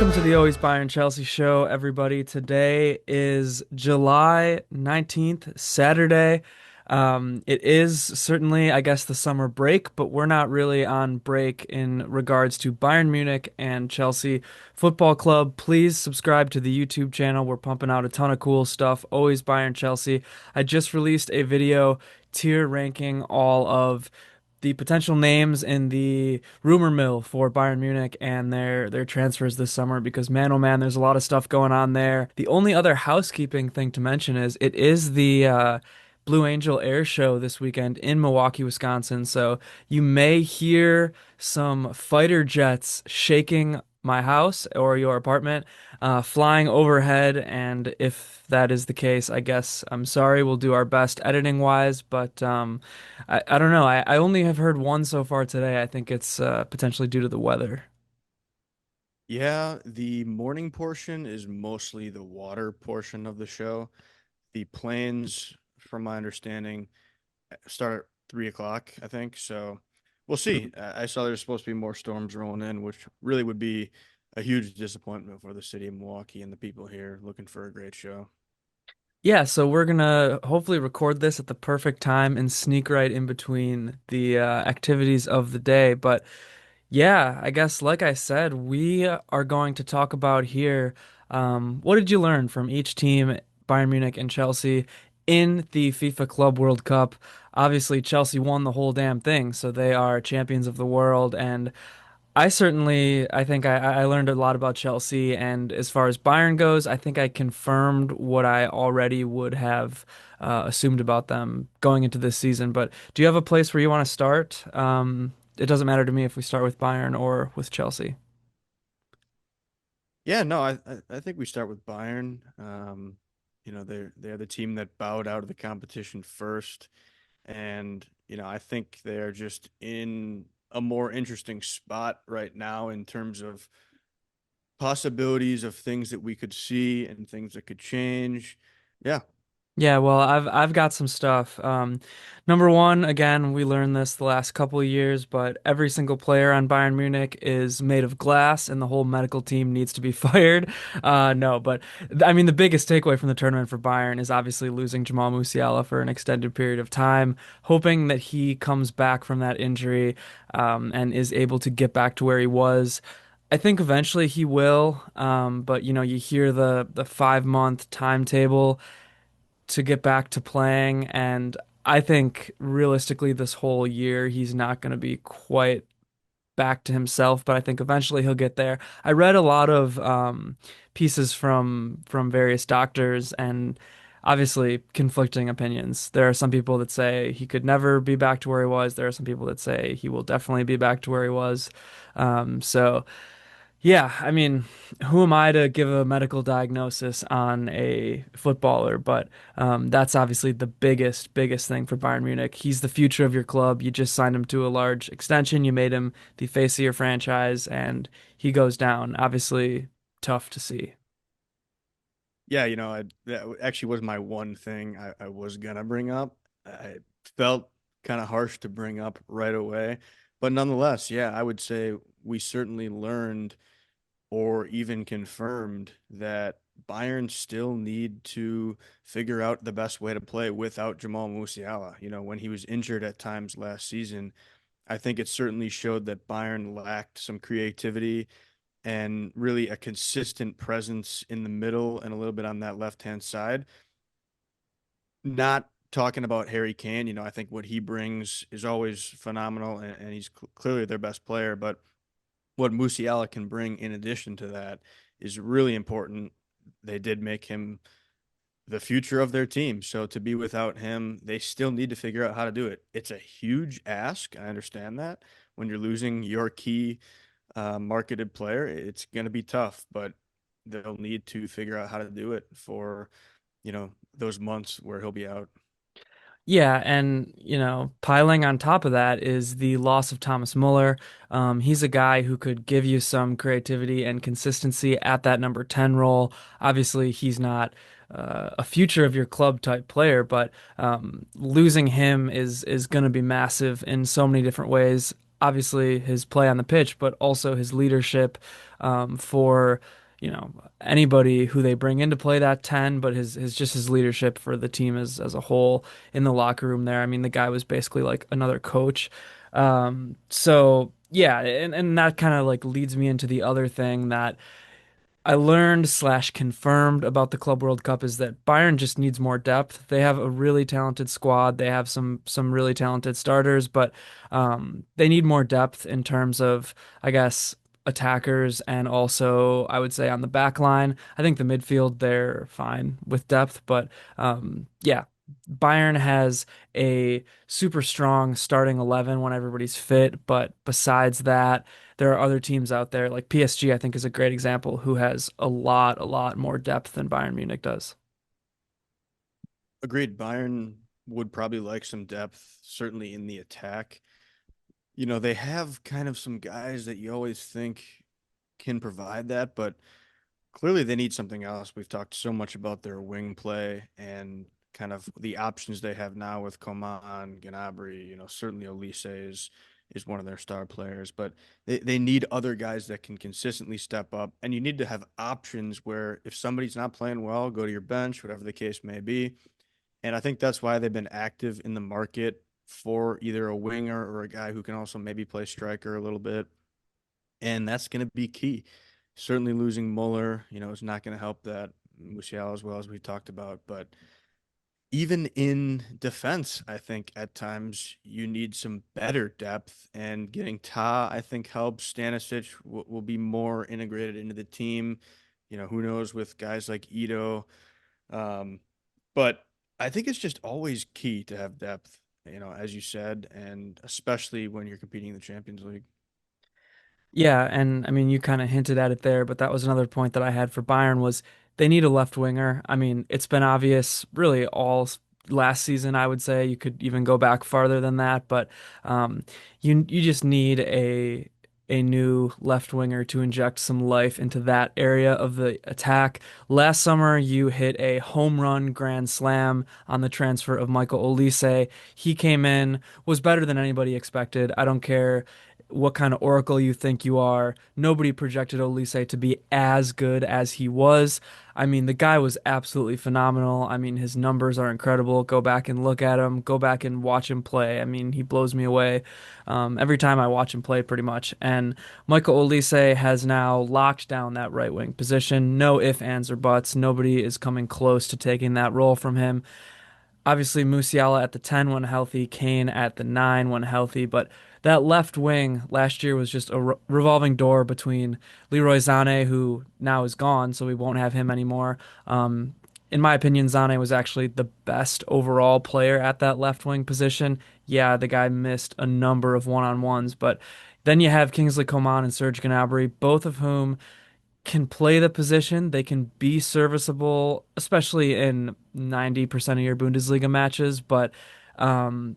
Welcome to the Always Bayern Chelsea show, everybody. Today is July 19th, Saturday. It is certainly, I guess, the summer break, but we're not really on break in regards to Bayern Munich and Chelsea Football Club. Please subscribe to the YouTube channel. We're pumping out a ton of cool stuff. Always Bayern Chelsea. I just released a video tier ranking all of the potential names in the rumor mill for Bayern Munich and their transfers this summer because man oh man, there's a lot of stuff going on there. The only other housekeeping thing to mention is it is the Blue Angel Air Show this weekend in Milwaukee, Wisconsin. So you may hear some fighter jets shaking my house or your apartment, flying overhead. And if that is the case, I guess I'm sorry. We'll do our best editing wise, but I don't know. I only have heard one so far today. I think it's potentially due to the weather. Yeah, the morning portion is mostly the water portion of the show. The planes, from my understanding, start at 3 o'clock, I think. So we'll see. I saw there's supposed to be more storms rolling in, which really would be a huge disappointment for the city of Milwaukee and the people here looking for a great show. Yeah, so we're gonna hopefully record this at the perfect time and sneak right in between the activities of the day. But yeah, I guess like I said, we are going to talk about here. What did you learn from each team, Bayern Munich and Chelsea, in the FIFA Club World Cup? Obviously, Chelsea won the whole damn thing, so they are champions of the world, and I think I learned a lot about Chelsea, and as far as Bayern goes, I think I confirmed what I already would have assumed about them going into this season. But do you have a place where you want to start? It doesn't matter to me if we start with Bayern or with Chelsea. Yeah, no, I think we start with Bayern. They're the team that bowed out of the competition first. And, I think they're just in a more interesting spot right now in terms of possibilities of things that we could see and things that could change. Yeah. Yeah, well, I've got some stuff. Number one, again, we learned this the last couple of years, but every single player on Bayern Munich is made of glass, and the whole medical team needs to be fired. No, but I mean, the biggest takeaway from the tournament for Bayern is obviously losing Jamal Musiala for an extended period of time, hoping that he comes back from that injury, and is able to get back to where he was. I think eventually he will, but you hear the 5 month timetable to get back to playing. And I think realistically, this whole year, he's not going to be quite back to himself, but I think eventually he'll get there. I read a lot of pieces from various doctors and obviously conflicting opinions. There are some people that say he could never be back to where he was. There are some people that say he will definitely be back to where he was. So yeah, I mean, who am I to give a medical diagnosis on a footballer? But that's obviously the biggest thing for Bayern Munich. He's the future of your club. You just signed him to a large extension. You made him the face of your franchise, and he goes down. Obviously, tough to see. Yeah, that actually was my one thing I was gonna bring up. I felt kind of harsh to bring up right away, but nonetheless, yeah, I would say we certainly learned or even confirmed that Bayern still need to figure out the best way to play without Jamal Musiala. When he was injured at times last season, I think it certainly showed that Bayern lacked some creativity and really a consistent presence in the middle and a little bit on that left-hand side. Not talking about Harry Kane, I think what he brings is always phenomenal and he's clearly their best player, but what Musiala can bring in addition to that is really important. They did make him the future of their team. So to be without him, they still need to figure out how to do it. It's a huge ask. I understand that. When you're losing your key marketed player, it's going to be tough, but they'll need to figure out how to do it for, those months where he'll be out. Yeah, and piling on top of that is the loss of Thomas Muller. He's a guy who could give you some creativity and consistency at that number 10 role. Obviously, he's not a future of your club type player, but losing him is going to be massive in so many different ways. obviously his play on the pitch, but also his leadership for anybody who they bring in to play that 10, but his leadership for the team as a whole in the locker room there. I mean, the guy was basically like another coach. So yeah, and that kind of like leads me into the other thing that I learned slash confirmed about the Club World Cup is that Bayern just needs more depth. They have a really talented squad. They have some really talented starters, but they need more depth in terms of, I guess, attackers and also I would say on the back line. I think the midfield they're fine with depth, but yeah, Bayern has a super strong starting 11 when everybody's fit, but besides that there are other teams out there like PSG, I think is a great example who has a lot more depth than Bayern Munich does. Agreed. Bayern would probably like some depth, certainly in the attack. They have kind of some guys that you always think can provide that, but clearly they need something else. We've talked so much about their wing play and kind of the options they have now with Coman, Gnabry, certainly Olise is one of their star players, but they need other guys that can consistently step up. And you need to have options where if somebody's not playing well, go to your bench, whatever the case may be. And I think that's why they've been active in the market for either a winger or a guy who can also maybe play striker a little bit. And that's going to be key. Certainly losing Muller, is not going to help that. Musiala as well as we talked about. But even in defense, I think at times you need some better depth. And getting Ta, I think, helps. Stanisic will be more integrated into the team. Who knows with guys like Ito. Um, but I think it's just always key to have depth, as you said, and especially when you're competing in the Champions League. Yeah, and I mean you kind of hinted at it there, but that was another point that I had for Bayern was they need a left winger. I mean, it's been obvious really last season, I would say. You could even go back farther than that, but um, you just need a new left winger to inject some life into that area of the attack. Last summer, you hit a home run grand slam on the transfer of Michael Olise. He came in, was better than anybody expected. I don't care what kind of oracle you think you are. Nobody projected Olise to be as good as he was. I mean, the guy was absolutely phenomenal. I mean, his numbers are incredible. Go back and look at him. Go back and watch him play. I mean, he blows me away every time I watch him play, pretty much. And Michael Olise has now locked down that right wing position. No ifs, ands, or buts. Nobody is coming close to taking that role from him. Obviously, Musiala at the 10 when healthy, Kane at the 9 when healthy, but that left wing last year was just a revolving door between Leroy Sané, who now is gone, so we won't have him anymore. In my opinion, Sané was actually the best overall player at that left wing position. Yeah, the guy missed a number of one-on-ones, but then you have Kingsley Coman and Serge Gnabry, both of whom can play the position. They can be serviceable, especially in 90% of your Bundesliga matches, but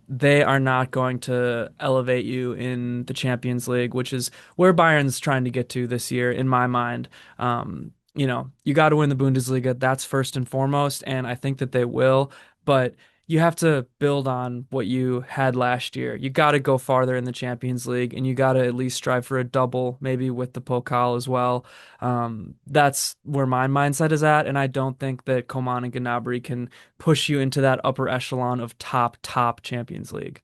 they are not going to elevate you in the Champions League, which is where Bayern's trying to get to this year, in my mind. You got to win the Bundesliga. That's first and foremost, and I think that they will. But you have to build on what you had last year. You got to go farther in the Champions League, and you got to at least strive for a double, maybe with the Pokal as well. That's where my mindset is at, and I don't think that Coman and Gnabry can push you into that upper echelon of top Champions League.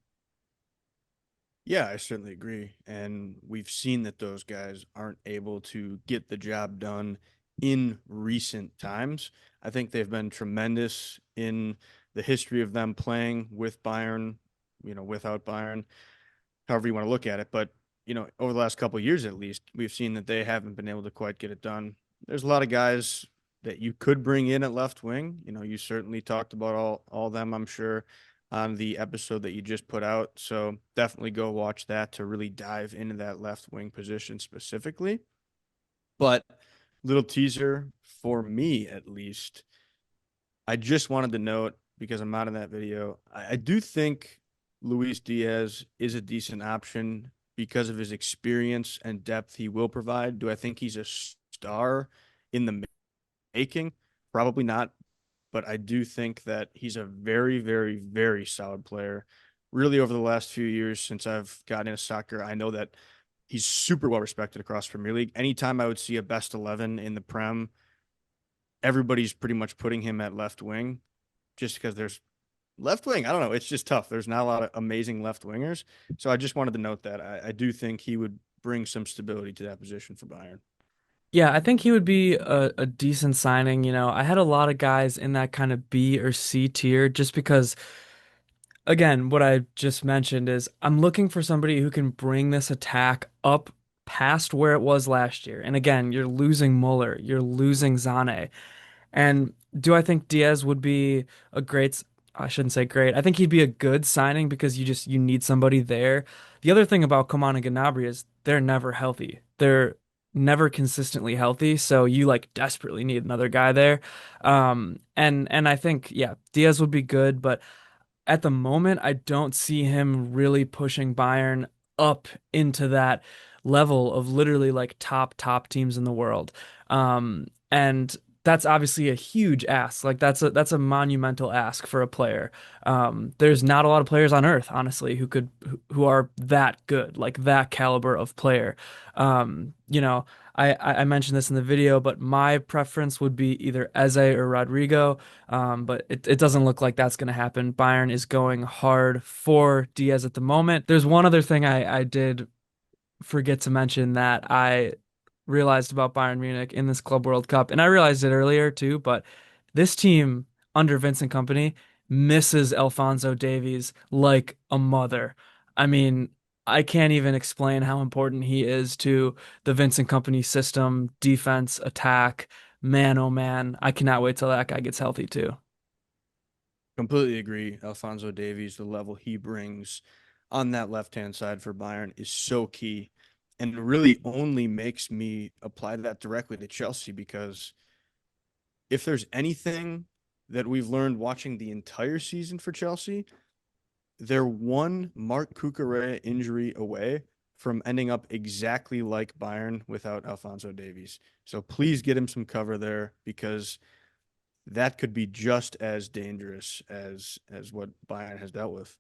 Yeah, I certainly agree. And we've seen that those guys aren't able to get the job done in recent times. I think they've been tremendous in the history of them playing with Bayern, without Bayern, however you want to look at it. But, over the last couple of years at least, we've seen that they haven't been able to quite get it done. There's a lot of guys that you could bring in at left wing. You certainly talked about all of them, I'm sure, on the episode that you just put out. So definitely go watch that to really dive into that left wing position specifically. But little teaser for me at least, I just wanted to note because I'm not in that video, I do think Luis Diaz is a decent option because of his experience and depth he will provide. Do I think he's a star in the making? Probably not, but I do think that he's a very, very, very solid player really over the last few years since I've gotten into soccer, I know that he's super well respected across Premier League. Anytime I would see a best 11 in the Prem, everybody's pretty much putting him at left wing just because there's left wing. I don't know. It's just tough. There's not a lot of amazing left wingers. So I just wanted to note that I do think he would bring some stability to that position for Bayern. Yeah, I think he would be a decent signing. You know, I had a lot of guys in that kind of B or C tier just because, again, what I just mentioned is I'm looking for somebody who can bring this attack up past where it was last year. And again, you're losing Muller, you're losing Zane. And do I think Diaz would be a great, I shouldn't say great. I think he'd be a good signing because you need somebody there. The other thing about Coman and Gnabry is they're never healthy. They're never consistently healthy, so you like desperately need another guy there. And I think yeah, Diaz would be good, but at the moment, I don't see him really pushing Bayern up into that level of literally like top teams in the world. And that's obviously a huge ask. Like that's a monumental ask for a player. There's not a lot of players on earth, honestly, who are that good, like that caliber of player. You know, I mentioned this in the video, but my preference would be either Eze or Rodrigo. But it doesn't look like that's going to happen. Bayern is going hard for Diaz at the moment. There's one other thing I did forget to mention that I realized about Bayern Munich in this Club World Cup, and I realized it earlier too, but this team under Vincent Kompany misses Alphonso Davies like a mother. I mean, I can't even explain how important he is to the Vincent Kompany system, defense, attack. Man, oh man, I cannot wait till that guy gets healthy too. Completely agree. Alphonso Davies, the level he brings on that left hand side for Bayern is so key and really only makes me apply that directly to Chelsea because if there's anything that we've learned watching the entire season for Chelsea, they're one Mark Cucurella injury away from ending up exactly like Bayern without Alphonso Davies. So please get him some cover there because that could be just as dangerous as what Bayern has dealt with.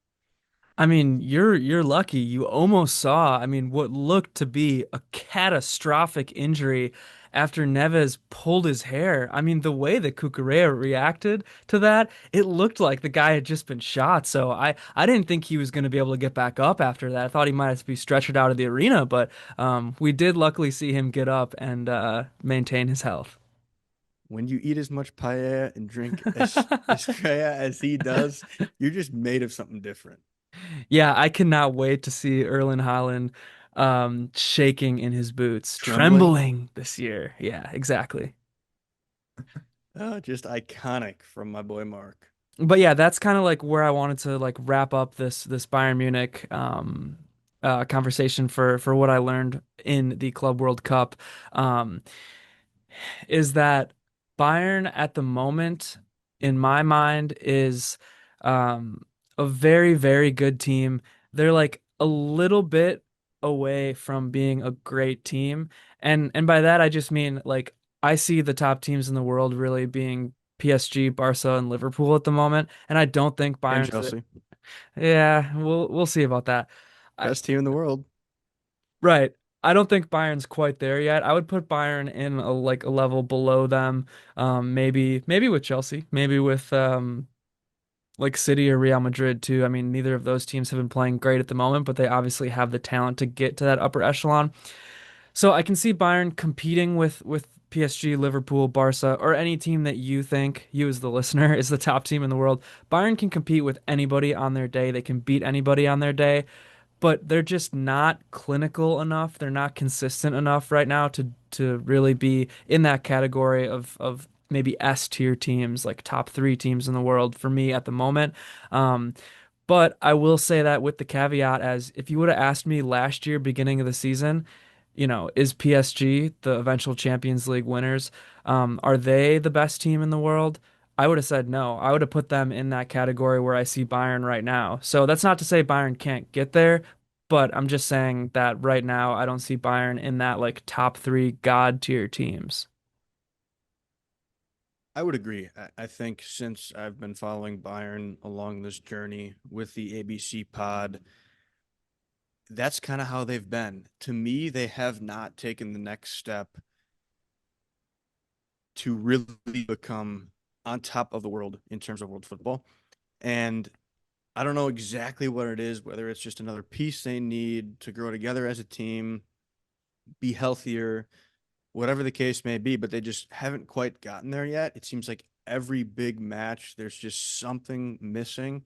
I mean, you're lucky. You almost saw, I mean, what looked to be a catastrophic injury after Neves pulled his hair. I mean, the way that Cucurella reacted to that, it looked like the guy had just been shot. So I didn't think he was going to be able to get back up after that. I thought he might have to be stretchered out of the arena, but we did luckily see him get up and maintain his health. When you eat as much paella and drink Estrella as he does, you're just made of something different. Yeah, I cannot wait to see Erling Haaland shaking in his boots, Trembling, trembling this year. Yeah, exactly. just iconic from my boy Mark. But yeah, that's kind of like where I wanted to like wrap up this Bayern Munich conversation for what I learned in the Club World Cup. Um, is that Bayern at the moment, in my mind, is um, a very good team. They're like a little bit away from being a great team. And by that I just mean like I see the top teams in the world really being PSG, Barca, and Liverpool at the moment. And I don't think And Bayern's Chelsea, yeah, we'll see about that. I, best team in the world. right. I don't think Bayern's quite there yet. I would put Bayern in a like a level below them. Maybe with Chelsea, maybe with like City or Real Madrid too. I mean, neither of those teams have been playing great at the moment, but they obviously have the talent to get to that upper echelon. So I can see Bayern competing with PSG, Liverpool, Barca, or any team that you think, you as the listener, is the top team in the world. Bayern can compete with anybody on their day. They can beat anybody on their day, but they're just not clinical enough. They're not consistent enough right now to really be in that category of maybe S tier teams, like top three teams in the world for me at the moment. Um, but I will say that with the caveat as if you would have asked me last year, beginning of the season, is PSG the eventual Champions League winners? Are they the best team in the world? I would have said no. I would have put them in that category where I see Bayern right now. So that's not to say Bayern can't get there, but I'm just saying that right now I don't see Bayern in that like top three god tier teams. I would agree. I think since I've been following Bayern along this journey with the ABC pod, that's kind of how they've been. To me, they have not taken the next step to really become on top of the world in terms of world football. And I don't know exactly what it is, whether it's just another piece they need to grow together as a team, be healthier, whatever the case may be, but they just haven't quite gotten there yet. It seems like every big match, there's just something missing.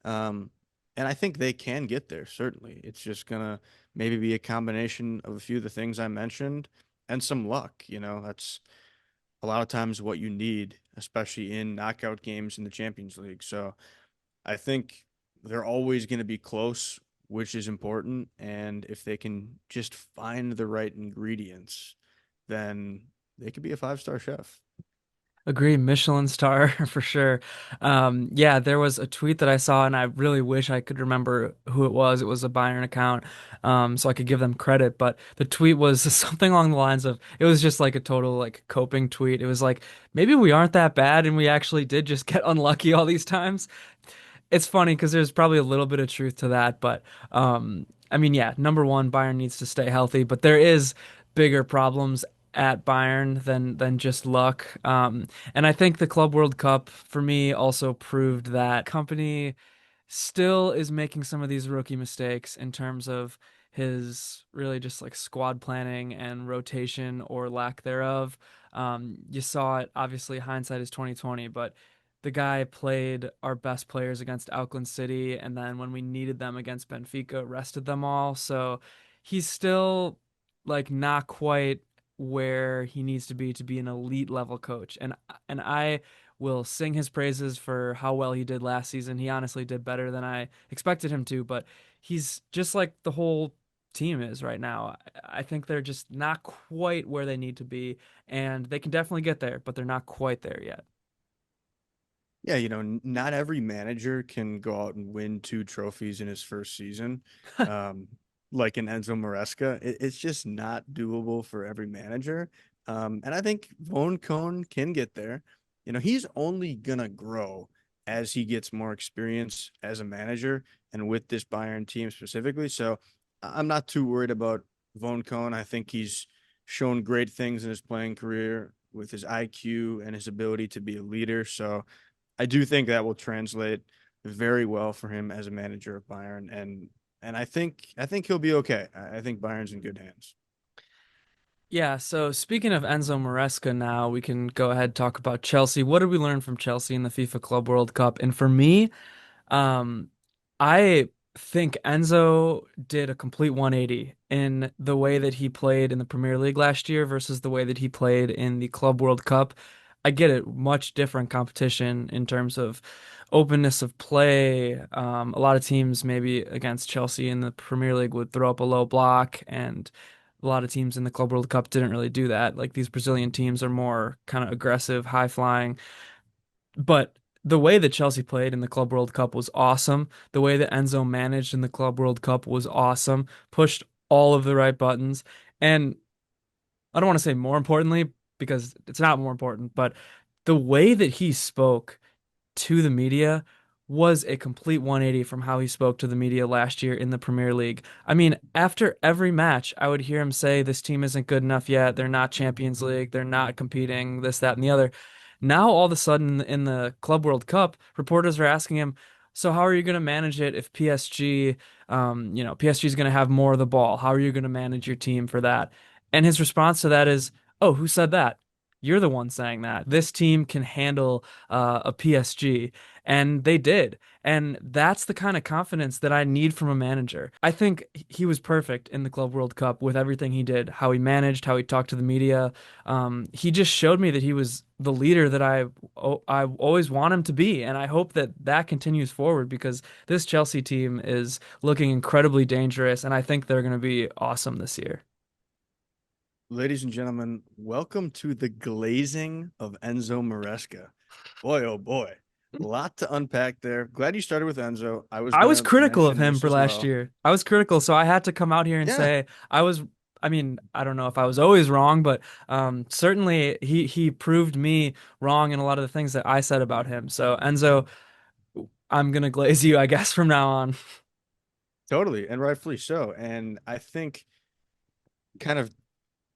Um, and I think they can get there, certainly. It's just gonna maybe be a combination of a few of the things I mentioned and some luck. That's a lot of times what you need, especially in knockout games in the Champions League. So I think they're always going to be close, which is important. And if they can just find the right ingredients, then they could be a five-star chef. Agree, Michelin star for sure. Yeah, there was a tweet that I saw, and I really wish I could remember who it was. It was a Bayern account, so I could give them credit. But the tweet was something along the lines of, it was just like a total like coping tweet. It was like, maybe we aren't that bad, and we actually did just get unlucky all these times. It's funny because there's probably a little bit of truth to that, but I mean, yeah, number one, Bayern needs to stay healthy, but there is bigger problems at Bayern than just luck. And I think the Club World Cup for me also proved that Company still is making some of these rookie mistakes in terms of his really just like squad planning and rotation or lack thereof. You saw it, obviously hindsight is 2020, but the guy played our best players against Auckland City, and then when we needed them against Benfica, rested them all. So he's still like not quite where he needs to be an elite level coach. And I will sing his praises for how well he did last season. He honestly did better than I expected him to, but he's just like the whole team is right now. I think they're just not quite where they need to be, and they can definitely get there, but they're not quite there yet. Yeah, not every manager can go out and win two trophies in his first season. Um, like an Enzo Maresca. It's just not doable for every manager. And I think Von Cohn can get there. He's only gonna grow as he gets more experience as a manager and with this Bayern team specifically. So I'm not too worried about Von Cohn. I think he's shown great things in his playing career with his IQ and his ability to be a leader. So I do think that will translate very well for him as a manager of Bayern, and I think he'll be okay. I think Bayern's in good hands. Yeah, so speaking of Enzo Maresca now, we can go ahead and talk about Chelsea. What did we learn from Chelsea in the FIFA Club World Cup? And for me, Um, I think Enzo did a complete 180 in the way that he played in the Premier League last year versus the way that he played in the Club World Cup. I get it, much different competition in terms of openness of play. A lot of teams, maybe against Chelsea in the Premier League, would throw up a low block, and a lot of teams in the Club World Cup didn't really do that. Like these Brazilian teams are more kind of aggressive, high flying. But the way that Chelsea played in the Club World Cup was awesome. The way that Enzo managed in the Club World Cup was awesome. Pushed all of the right buttons. And I don't want to say more importantly, because it's not more important, but the way that he spoke to the media was a complete 180 from how he spoke to the media last year in the Premier League. I mean, after every match, I would hear him say, this team isn't good enough yet. They're not Champions League. They're not competing, this, that, and the other. Now, all of a sudden, in the Club World Cup, reporters are asking him, so how are you going to manage it if PSG, PSG is going to have more of the ball? How are you going to manage your team for that? And his response to that is, oh, who said that? You're the one saying that. This team can handle a PSG. And they did. And that's the kind of confidence that I need from a manager. I think he was perfect in the Club World Cup with everything he did, how he managed, how he talked to the media. He just showed me that he was the leader that I always want him to be. And I hope that that continues forward because this Chelsea team is looking incredibly dangerous. And I think they're going to be awesome this year. Ladies and gentlemen, welcome to the glazing of Enzo Maresca. Boy, oh boy, a lot to unpack there. Glad you started with Enzo. I was I was gonna critical of mention him this for as last well. year. I was critical, so I had to come out here and Yeah, say I mean, I don't know if I was always wrong, but certainly he proved me wrong in a lot of the things that I said about him. So Enzo, I'm gonna glaze you, I guess, from now on. Totally, and rightfully so. And I think kind of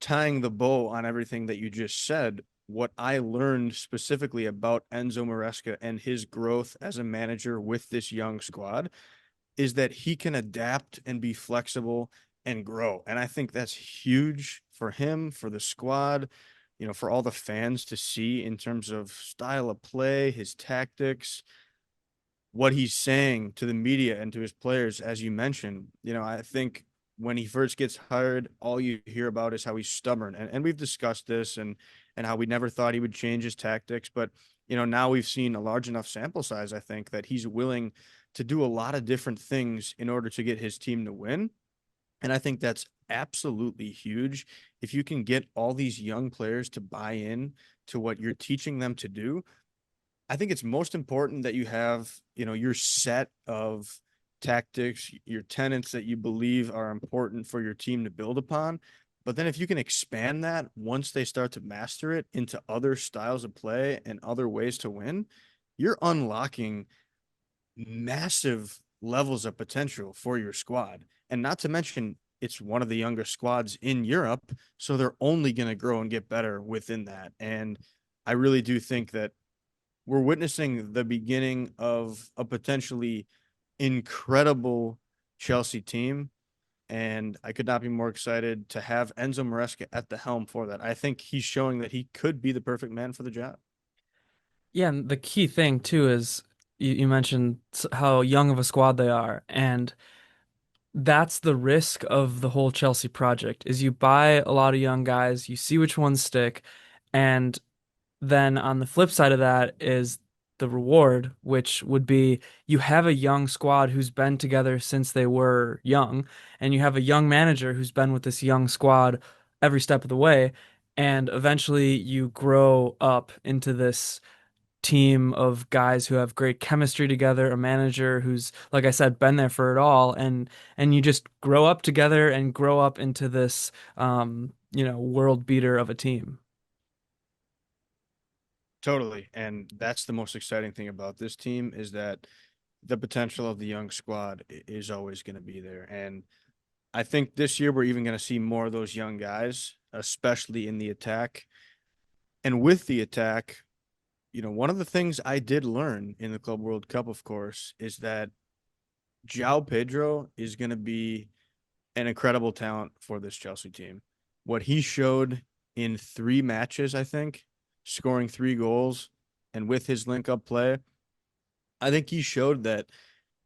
tying the bow on everything that you just said, what I learned specifically about Enzo Maresca and his growth as a manager with this young squad is that he can adapt and be flexible and grow. And I think that's huge for him, for the squad, for all the fans to see in terms of style of play, his tactics, what he's saying to the media and to his players, as you mentioned. I think when he first gets hired, all you hear about is how he's stubborn. And we've discussed this and how we never thought he would change his tactics. But, now we've seen a large enough sample size, I think, that he's willing to do a lot of different things in order to get his team to win. And I think that's absolutely huge. If you can get all these young players to buy in to what you're teaching them to do, I think it's most important that you have, your set of tactics, your tenets that you believe are important for your team to build upon. But then if you can expand that once they start to master it into other styles of play and other ways to win, you're unlocking massive levels of potential for your squad. And not to mention, it's one of the younger squads in Europe. So they're only going to grow and get better within that. And I really do think that we're witnessing the beginning of a potentially incredible Chelsea team. And I could not be more excited to have Enzo Maresca at the helm for that. I think he's showing that he could be the perfect man for the job. Yeah, and the key thing too is you mentioned how young of a squad they are, and that's the risk of the whole Chelsea project is you buy a lot of young guys, you see which ones stick, and then on the flip side of that is the reward, which would be you have a young squad who's been together since they were young, and you have a young manager who's been with this young squad every step of the way, and eventually you grow up into this team of guys who have great chemistry together, a manager who's, like I said, been there for it all, and you just grow up together and grow up into this world beater of a team. Totally. And that's the most exciting thing about this team is that the potential of the young squad is always going to be there. And I think this year we're even going to see more of those young guys, especially in the attack. And with the attack, one of the things I did learn in the Club World Cup, of course, is that João Pedro is going to be an incredible talent for this Chelsea team. What he showed in 3 matches, I think, scoring 3 goals and with his link up play, I think he showed that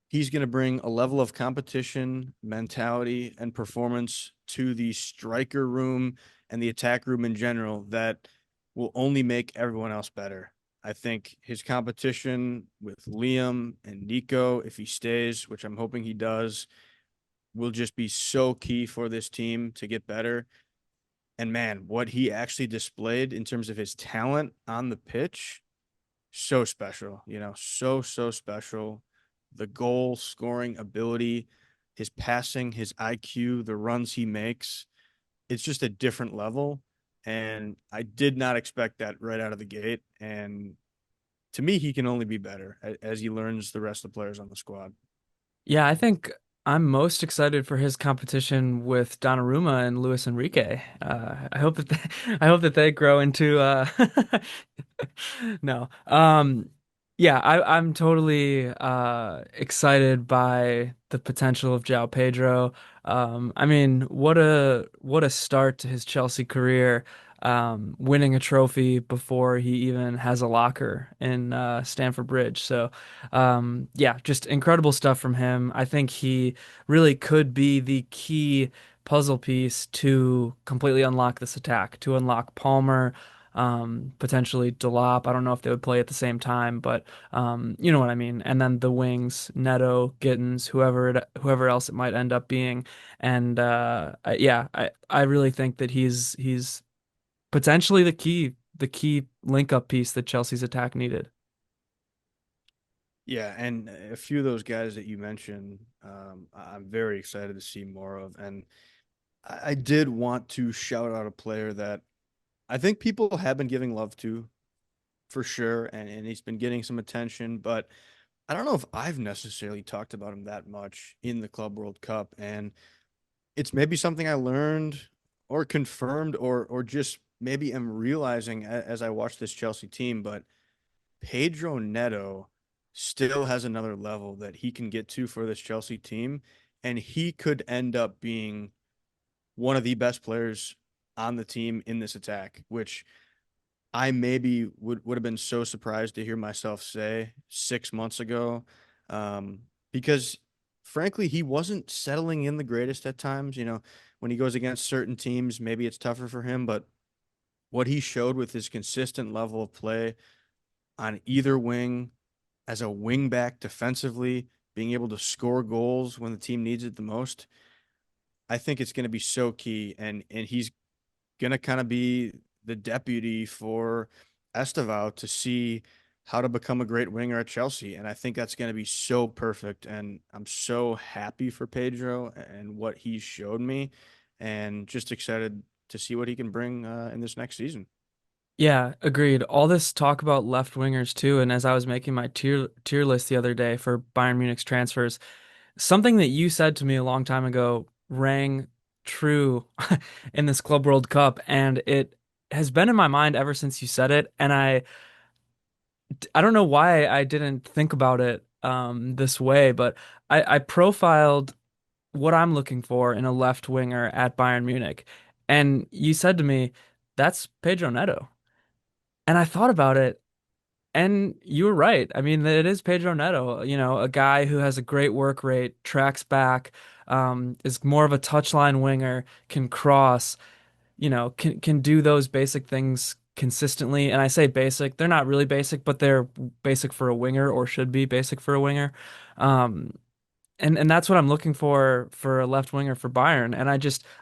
he's going to bring a level of competition, mentality, and performance to the striker room and the attack room in general that will only make everyone else better. I think his competition with Liam and Nico, if he stays, which I'm hoping he does, will just be so key for this team to get better. And man, what he actually displayed in terms of his talent on the pitch, so special, so special. The goal scoring ability, his passing, his IQ, the runs he makes, it's just a different level. And I did not expect that right out of the gate. And to me, he can only be better as he learns the rest of the players on the squad. Yeah, I think I'm most excited for his competition with Donnarumma and Luis Enrique. I hope that I hope that they grow into no. Yeah, I'm totally excited by the potential of João Pedro. I mean, what a start to his Chelsea career. Winning a trophy before he even has a locker in Stamford Bridge. So, yeah, just incredible stuff from him. I think he really could be the key puzzle piece to completely unlock this attack, to unlock Palmer, potentially Delop. I don't know if they would play at the same time, but you know what I mean. And then the wings, Neto, Gittins, whoever else it might end up being. And yeah, I really think that he's potentially the key link up piece that Chelsea's attack needed. Yeah, and a few of those guys that you mentioned, I'm very excited to see more of. And I did want to shout out a player that I think people have been giving love to for sure, and he's been getting some attention, but I don't know if I've necessarily talked about him that much in the Club World Cup. And it's maybe something I learned or confirmed or just maybe am realizing as I watch this Chelsea team, but Pedro Neto still has another level that he can get to for this Chelsea team, and he could end up being one of the best players on the team in this attack, which I maybe would have been so surprised to hear myself say 6 months ago, because frankly, he wasn't settling in the greatest at times. When he goes against certain teams, maybe it's tougher for him, but what he showed with his consistent level of play on either wing, as a wing back defensively, being able to score goals when the team needs it the most, I think it's going to be so key. And he's gonna kind of be the deputy for Estevao to see how to become a great winger at Chelsea. And I think that's going to be so perfect. And I'm so happy for Pedro and what he showed me, and just excited to see what he can bring in this next season. Yeah, agreed. All this talk about left wingers too, and as I was making my tier list the other day for Bayern Munich's transfers, something that you said to me a long time ago rang true in this Club World Cup, and it has been in my mind ever since you said it. And I don't know why I didn't think about it this way, but I profiled what I'm looking for in a left winger at Bayern Munich, and you said to me, "That's Pedro Neto." And I thought about it, and you were right. I mean, it is Pedro Neto, a guy who has a great work rate, tracks back, is more of a touchline winger, can cross, can do those basic things consistently. And I say basic, they're not really basic, but they're basic for a winger or should be basic for a winger. Um, and that's what I'm looking for a left winger for Bayern. And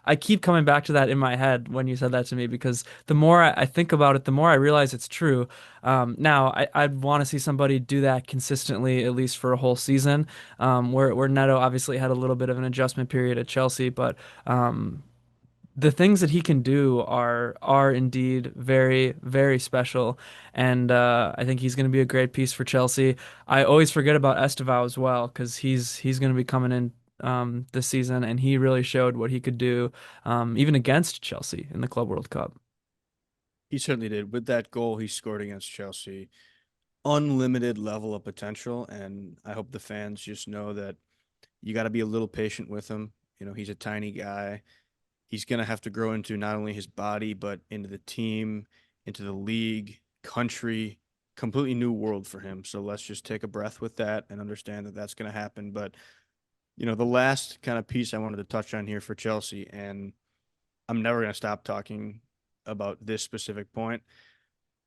I keep coming back to that in my head when you said that to me, because the more I think about it, the more I realize it's true. Now I'd want to see somebody do that consistently, at least for a whole season. Where Neto obviously had a little bit of an adjustment period at Chelsea, but the things that he can do are indeed very, very special, and I think he's going to be a great piece for Chelsea. I always forget about Estevao as well, because he's going to be coming in this season, and he really showed what he could do, even against Chelsea in the Club World Cup. He certainly did. With that goal he scored against Chelsea, unlimited level of potential. And I hope the fans just know that you got to be a little patient with him. He's a tiny guy. He's going to have to grow into not only his body, but into the team, into the league, country, completely new world for him. So let's just take a breath with that and understand that that's going to happen. But, the last kind of piece I wanted to touch on here for Chelsea, and I'm never going to stop talking about this specific point.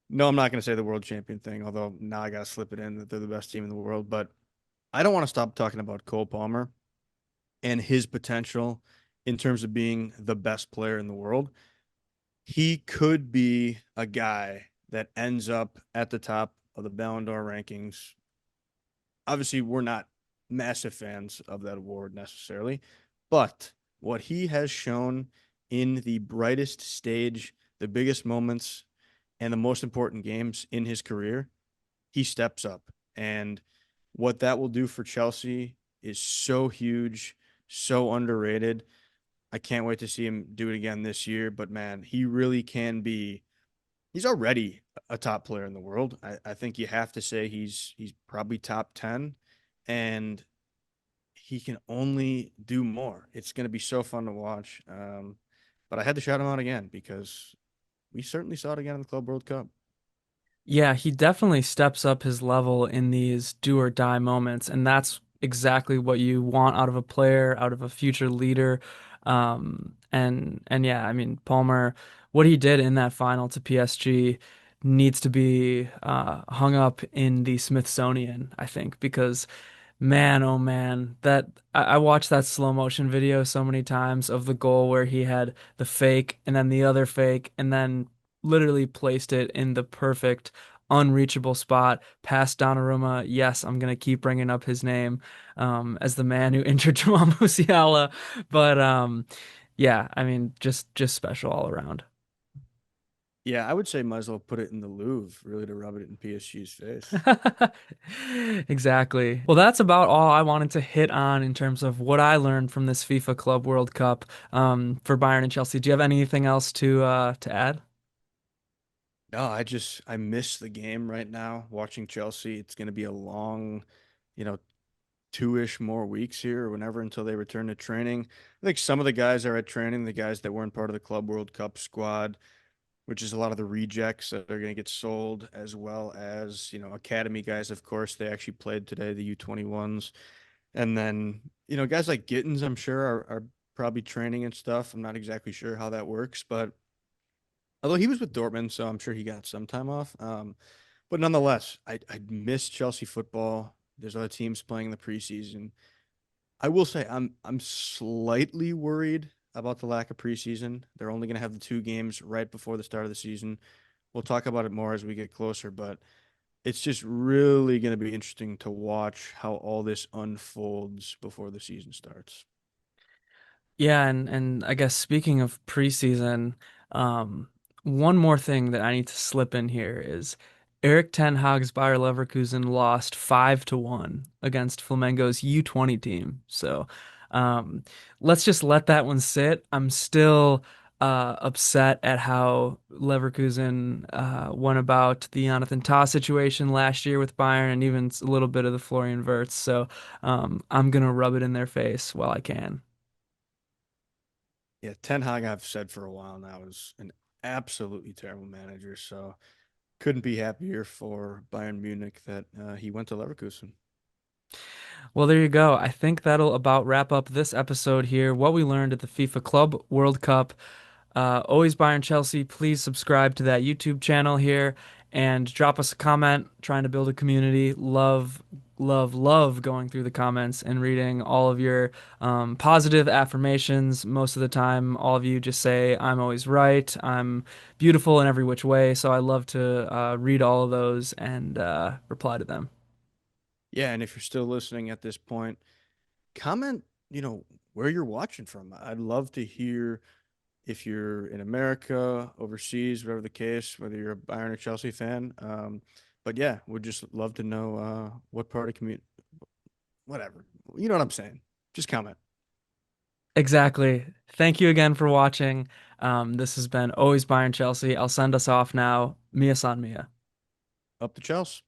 No, I'm not going to say the world champion thing, although now I got to slip it in that they're the best team in the world. But I don't want to stop talking about Cole Palmer and his potential in terms of being the best player in the world. He could be a guy that ends up at the top of the Ballon d'Or rankings. Obviously, we're not massive fans of that award necessarily, but what he has shown in the brightest stage, the biggest moments, and the most important games in his career, he steps up. And what that will do for Chelsea is so huge, so underrated. I can't wait to see him do it again this year. But man, he really can be. He's already a top player in the world. I think you have to say he's probably top 10, and he can only do more. It's going to be so fun to watch. But I had to shout him out again because we certainly saw it again in the Club World Cup. Yeah, he definitely steps up his level in these do or die moments, and that's exactly what you want out of a player, out of a future leader. And yeah, I mean, Palmer, what he did in that final to PSG needs to be hung up in the Smithsonian, I think, because man, oh man, that I watched that slow motion video so many times of the goal where he had the fake and then the other fake and then literally placed it in the perfect unreachable spot past Donnarumma. Yes, I'm gonna keep bringing up his name as the man who injured Jamal Musiala, but Yeah, I mean, just special all around. Yeah, I would say might as well put it in the Louvre, really, to rub it in PSG's face. Exactly. Well, that's about all I wanted to hit on in terms of what I learned from this FIFA Club World Cup for Bayern and Chelsea. Do you have anything else to add? No, I miss the game right now. Watching Chelsea, it's going to be a long, you know, two-ish more weeks here or whenever until they return to training. I think some of the guys are at training, the guys that weren't part of the Club World Cup squad, which is a lot of the rejects that are going to get sold, as well as, academy guys, of course, they actually played today, the U21s. And then, guys like Gittins, I'm sure, are probably training and stuff. I'm not exactly sure how that works, but although he was with Dortmund, so I'm sure he got some time off. But nonetheless, I miss Chelsea football. There's other teams playing in the preseason. I will say I'm slightly worried about the lack of preseason. They're only going to have the two games right before the start of the season. We'll talk about it more as we get closer, but it's just really going to be interesting to watch how all this unfolds before the season starts. Yeah, and I guess speaking of preseason, um, one more thing that I need to slip in here is Eric Ten Hag's Bayer Leverkusen lost 5-1 against Flamengo's U20 team. So um, let's just let that one sit. I'm still upset at how Leverkusen went about the Jonathan Tah situation last year with Bayern and even a little bit of the Florian Wirtz. So I'm gonna rub it in their face while I can. Yeah, Ten Hag, I've said for a while now, is an absolutely terrible manager. So couldn't be happier for Bayern Munich that he went to Leverkusen. Well, there you go. I think that'll about wrap up this episode here. What we learned at the FIFA Club World Cup. Always Bayern Chelsea. Please subscribe to that YouTube channel here and drop us a comment. Trying to build a community. Love, love, love going through the comments and reading all of your positive affirmations. Most of the time, all of you just say, I'm always right. I'm beautiful in every which way. So I love to read all of those and reply to them. Yeah, and if you're still listening at this point, comment, where you're watching from. I'd love to hear if you're in America, overseas, whatever the case, whether you're a Bayern or Chelsea fan. But yeah, would just love to know what part of community, whatever. You know what I'm saying? Just comment. Exactly. Thank you again for watching. This has been Always Bayern Chelsea. I'll send us off now. Mia san Mia. Up to Chelsea.